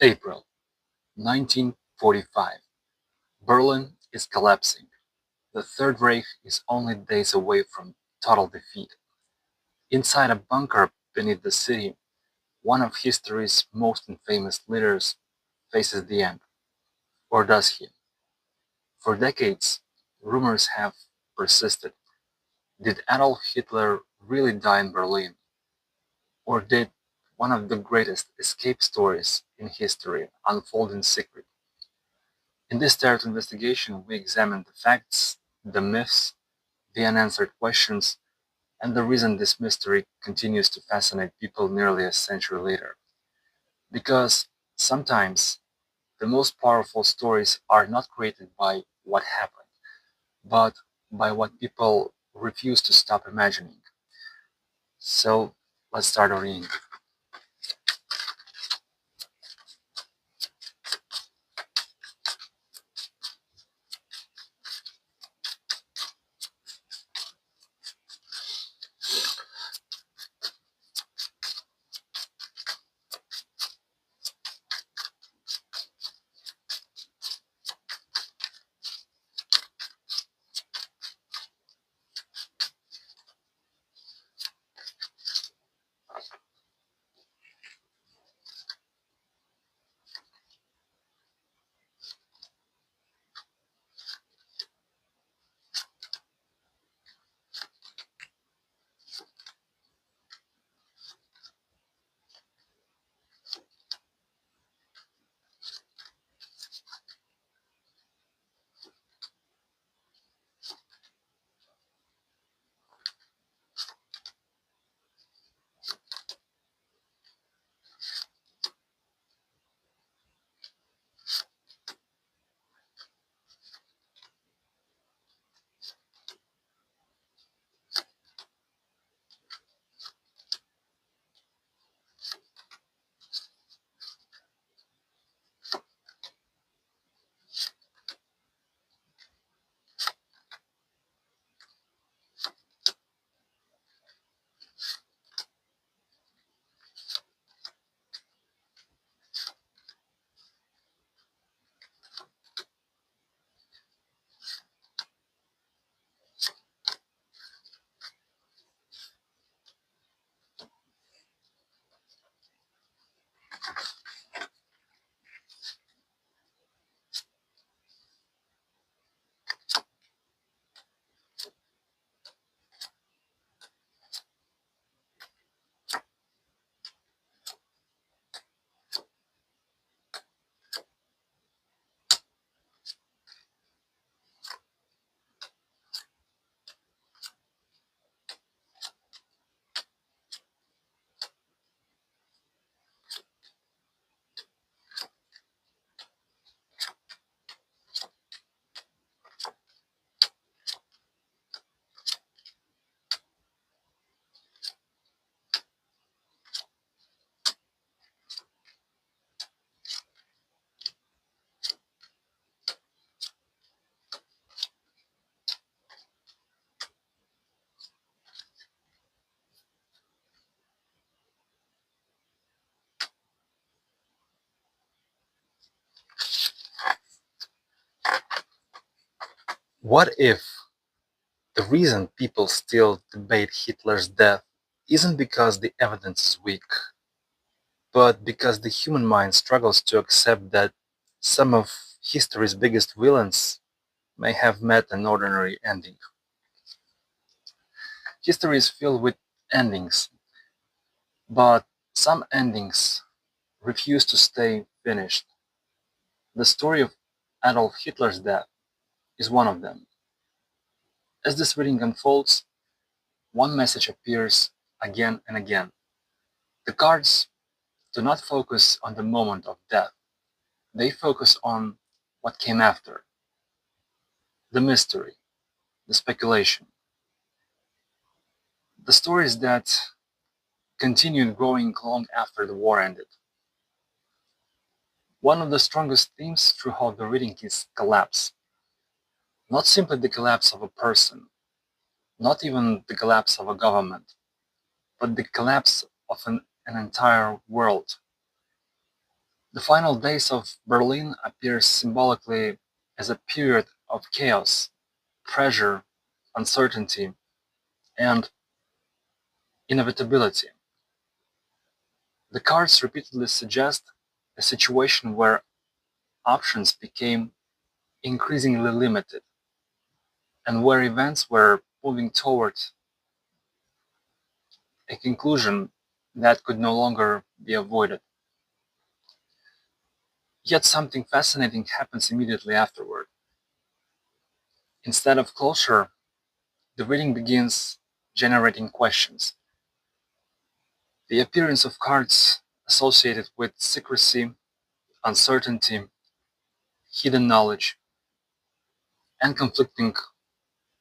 April 1945. Berlin is collapsing. The Third Reich is only days away from total defeat. Inside a bunker beneath the city, one of history's most infamous leaders faces the end. Or does he? For decades, rumors have persisted. Did Adolf Hitler really die in Berlin? Or did one of the greatest escape stories in history unfold in secret? In this third investigation, we examine the facts, the myths, the unanswered questions, and the reason this mystery continues to fascinate people nearly a century later. Because sometimes the most powerful stories are not created by what happened, but by what people refuse to stop imagining. So let's start our reading. What if the reason people still debate Hitler's death isn't because the evidence is weak, but because the human mind struggles to accept that some of history's biggest villains may have met an ordinary ending? History is filled with endings, but some endings refuse to stay finished. The story of Adolf Hitler's death is one of them. As this reading unfolds, one message appears again and again. The cards do not focus on the moment of death, they focus on what came after, the mystery, the speculation, the stories that continued growing long after the war ended. One of the strongest themes throughout the reading is collapse. Not simply the collapse of a person, not even the collapse of a government, but the collapse of an entire world. The final days of Berlin appear symbolically as a period of chaos, pressure, uncertainty, and inevitability. The cards repeatedly suggest a situation where options became increasingly limited and where events were moving toward a conclusion that could no longer be avoided. Yet something fascinating happens immediately afterward. Instead of closure, the reading begins generating questions. The appearance of cards associated with secrecy, uncertainty, hidden knowledge, and conflicting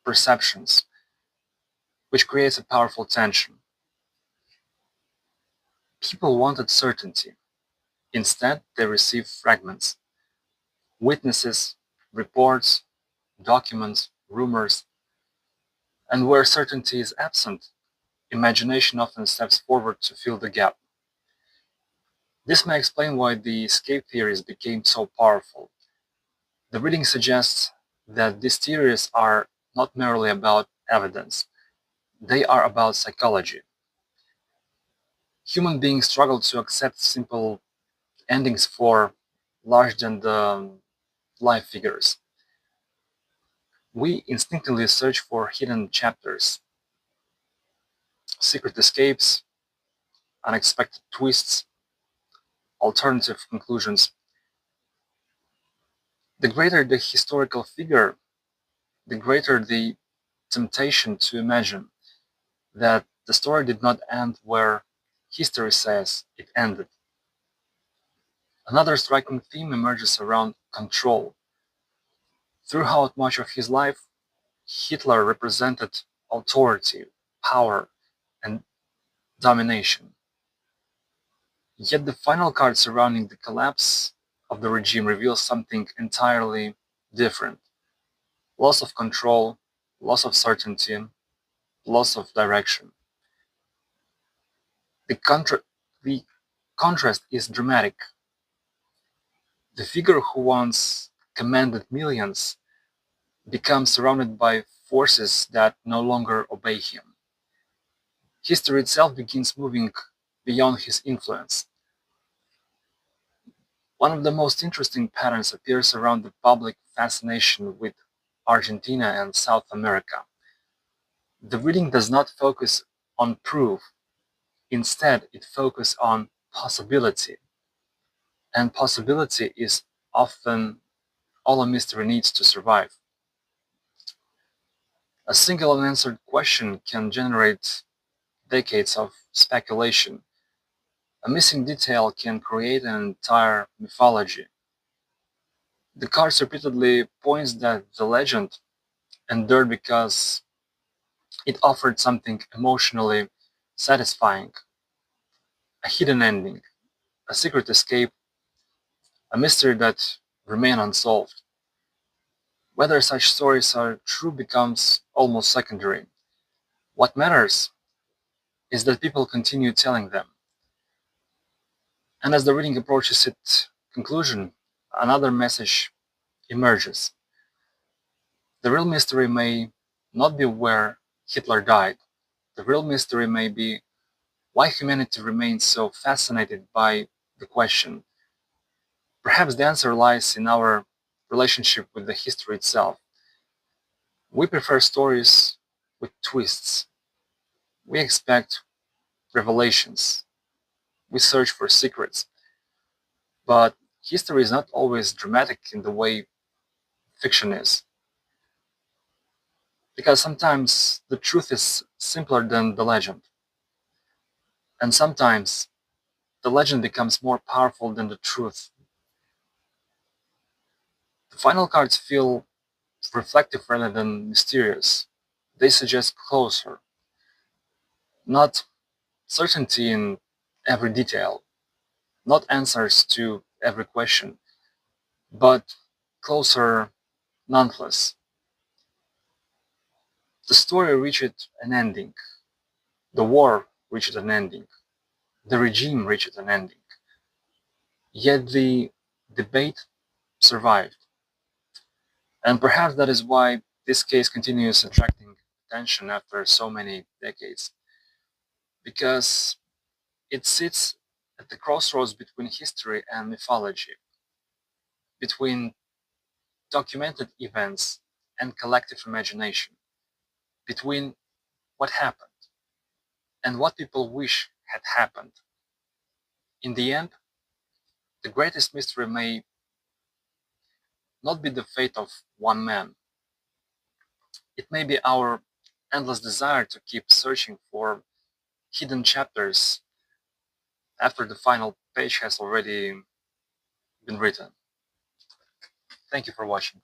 perceptions, which creates a powerful tension. People wanted certainty. Instead, they received fragments, witnesses, reports, documents, rumors, and where certainty is absent, imagination often steps forward to fill the gap. This may explain why the escape theories became so powerful. The reading suggests that these theories are not merely about evidence, they are about psychology. Human beings struggle to accept simple endings for larger than the life figures. We instinctively search for hidden chapters, secret escapes, unexpected twists, alternative conclusions. The greater the historical figure, the greater the temptation to imagine that the story did not end where history says it ended. Another striking theme emerges around control. Throughout much of his life, Hitler represented authority, power, and domination. Yet the final card surrounding the collapse of the regime reveals something entirely different: loss of control, loss of certainty, loss of direction. The, the contrast is dramatic. The figure who once commanded millions becomes surrounded by forces that no longer obey him. History itself begins moving beyond his influence. One of the most interesting patterns appears around the public fascination with Argentina and South America. The reading does not focus on proof, instead, it focuses on possibility. And possibility is often all a mystery needs to survive. A single unanswered question can generate decades of speculation. A missing detail can create an entire mythology. The cards repeatedly points that the legend endured because it offered something emotionally satisfying, a hidden ending, a secret escape, a mystery that remained unsolved. Whether such stories are true becomes almost secondary. What matters is that people continue telling them. And as the reading approaches its conclusion, another message emerges. The real mystery may not be where Hitler died. The real mystery may be why humanity remains so fascinated by the question. Perhaps the answer lies in our relationship with the history itself. We prefer stories with twists. We expect revelations. We search for secrets. But history is not always dramatic in the way fiction is. Because sometimes the truth is simpler than the legend. And sometimes the legend becomes more powerful than the truth. The final cards feel reflective rather than mysterious. They suggest closure, not certainty in every detail, not answers to every question, but closer nonetheless. The story reached an ending. The war reached an ending. The regime reached an ending. Yet the debate survived. And perhaps that is why this case continues attracting attention after so many decades, because it sits at the crossroads between history and mythology, between documented events and collective imagination, between what happened and what people wish had happened. In the end, the greatest mystery may not be the fate of one man. It may be our endless desire to keep searching for hidden chapters after the final page has already been written. Thank you for watching.